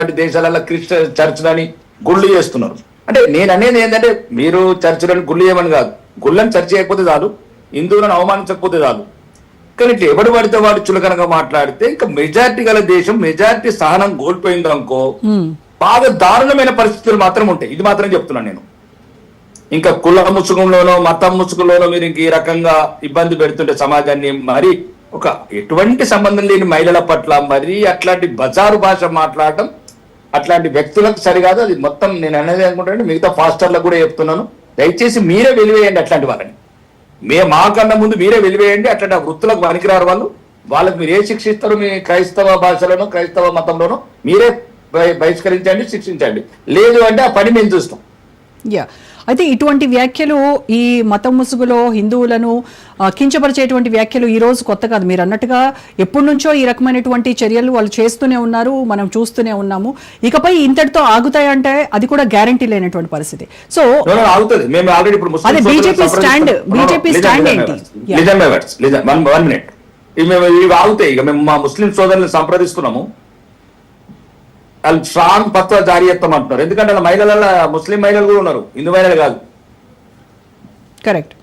లాంటి దేశాలలో క్రిస్టియన్ చర్చ్లని గుళ్ళు చేస్తున్నారు. అంటే నేను అనేది ఏంటంటే మీరు చర్చిలను గుళ్ళు చేయమని కాదు, గుళ్ళని చర్చ చేయకపోతే చాలు, హిందువులను అవమానించకపోతే చాలు. కానీ ఇట్లా ఎవడు పడితే వాడు చులకనగా మాట్లాడితే ఇంకా మెజారిటీ గల దేశం మెజారిటీ సహనం కోల్పోయిందనుకో బాగా దారుణమైన పరిస్థితులు మాత్రం ఉంటాయి. ఇది మాత్రం చెప్తున్నాను నేను. ఇంకా కుల ముసుగులోనో మతం ముసుగులోనో మీరు ఇంక ఈ రకంగా ఇబ్బంది పెడుతుంటే సమాజాన్ని, మరి ఒక ఎటువంటి సంబంధం లేని మహిళల పట్ల మరి అట్లాంటి బజారు భాష మాట్లాడటం అట్లాంటి వ్యక్తులకు సరికాదు. అది మొత్తం నేను అనేది అనుకుంటానంటే మిగతా ఫాస్టర్లకు కూడా చెప్తున్నాను, దయచేసి మీరే వెలివేయండి అట్లాంటి వాళ్ళని. మాకన్నా ముందు మీరే వెలివేయండి. అట్లాంటి వృత్తులకు పనికిరారు వాళ్ళు. వాళ్ళకి మీరు ఏ శిక్ష ఇస్తారో మీ క్రైస్తవ భాషలోనో క్రైస్తవ మతంలోనో మీరే బహిష్కరించండి, శిక్షించండి. లేదు అంటే ఆ పని మేము చూస్తాం. అయితే ఇటువంటి వ్యాఖ్యలు, ఈ మతం ముసుగులో హిందువులను కించపరిచేటువంటి వ్యాఖ్యలు ఈ రోజు కొత్త కాదు. మీరు అన్నట్టుగా ఎప్పటి నుంచో ఈ రకమైనటువంటి చర్యలు వాళ్ళు చేస్తూనే ఉన్నారు, మనం చూస్తూనే ఉన్నాము. ఇకపై ఇంతటితో ఆగుతాయంటే అది కూడా గ్యారంటీ లేనటువంటి పరిస్థితి. సో అదే బీజేపీ స్టాండ్ ఏంటి? ఇవి ఆగుతాయి. ఇక మేము మా ముస్లిం సోదరులను సంప్రదిస్తున్నాము, వాళ్ళు స్ట్రాంగ్ పత్వ జారీ చేస్తామంటున్నారు. ఎందుకంటే వాళ్ళ మహిళల ముస్లిం మహిళలు కూడా ఉన్నారు, హిందూ మహిళలు కాదు. కరెక్ట్.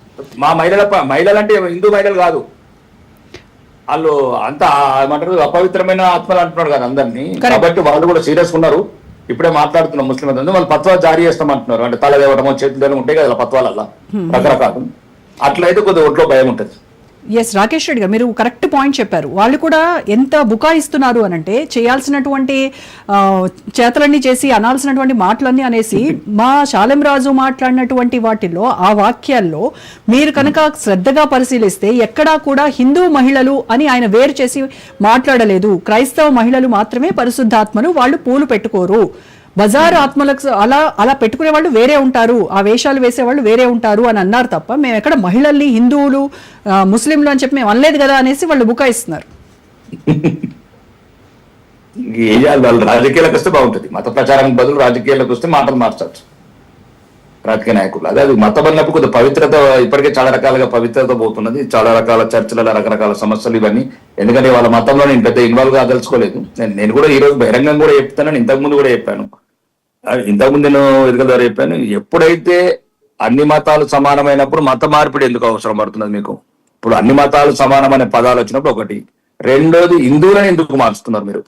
మా మహిళలు అంటే హిందూ మహిళలు కాదు, వాళ్ళు అంతా ఏమంటారు అపవిత్రమైన ఆత్మలు అంటున్నారు కదా అందరినీ. కాబట్టి వాళ్ళు కూడా సీరియస్ ఉన్నారు. ఇప్పుడే మాట్లాడుతున్నాం ముస్లిం వాళ్ళు పత్వా జారీ చేస్తామంటున్నారు. అంటే తల దేవటమో చేతులు ఉంటాయి కదా పత్వాలల్లా రకరకాలు. అట్లయితే కొద్దిగా ఒంట్లో భయం ఉంటుంది. ఎస్, రాకేష్ రెడ్డి గారు మీరు కరెక్ట్ పాయింట్ చెప్పారు. వాళ్ళు కూడా ఎంత బుకాయిస్తున్నారు అనంటే చేయాల్సినటువంటి చేతలన్నీ చేసి అనాల్సినటువంటి మాటలన్నీ అనేసి మా శాలెం రాజు మాట్లాడినటువంటి వాటిల్లో ఆ వాక్యాల్లో మీరు కనుక శ్రద్ధగా పరిశీలిస్తే ఎక్కడా కూడా హిందూ మహిళలు అని ఆయన వేరు చేసి మాట్లాడలేదు. క్రైస్తవ మహిళలు మాత్రమే పరిశుద్ధాత్మలు, వాళ్ళు పూలు పెట్టుకోరు. బజారు ఆత్మలకు అలా పెట్టుకునే వాళ్ళు వేరే ఉంటారు, ఆ వేషాలు వేసేవాళ్ళు వేరే ఉంటారు అని అన్నారు తప్ప మేము ఎక్కడ మహిళల్ని హిందువులు ముస్లింలు అని చెప్పి మేము అనలేదు కదా అనేసి వాళ్ళు బుకాయిస్తున్నారు. వాళ్ళు రాజకీయాలకు వస్తే బాగుంటుంది. మత ప్రచారానికి బదులు రాజకీయాలకు వస్తే మాటలు మార్చవచ్చు రాజకీయ నాయకులు. అదే అది మతం అన్నప్పుడు కొద్దిగా పవిత్రత ఇప్పటికే చాలా రకాలుగా పవిత్రత పోతున్నది. చాలా రకాల చర్చలలో రకరకాల సమస్యలు ఇవన్నీ. ఎందుకంటే వాళ్ళ మతంలో నేను పెద్ద ఇన్వాల్వ్ కాదలుచుకోలేదు. నేను కూడా ఈ రోజు బహిరంగంగా కూడా చెప్తాను, ఇంతకుముందు కూడా చెప్పాను, ఇంతకుముందు నేను ఎదుగుల ద్వారా చెప్పాను. ఎప్పుడైతే అన్ని మతాలు సమానమైనప్పుడు మత మార్పిడి ఎందుకు అవసరం పడుతున్నది మీకు? ఇప్పుడు అన్ని మతాలు సమానమైన పదాలు వచ్చినప్పుడు ఒకటి. రెండోది, హిందువులను ఎందుకు మారుస్తున్నారు మీరు?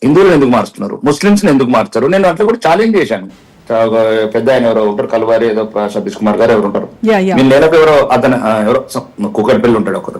హిందువులను ఎందుకు మారుస్తున్నారు? ముస్లింస్ ఎందుకు మార్చారు? నేను అట్లా కూడా ఛాలెంజ్ చేశాను. పెద్ద ఆయన ఎవరో ఉంటారు, కల్వారి ఏదో సతీష్ కుమార్ గారు ఎవరు ఉంటారు, మీ నేలకు ఎవరో అతను ఎవరో కుక్కడిపల్లి ఉంటాడు ఒకరు.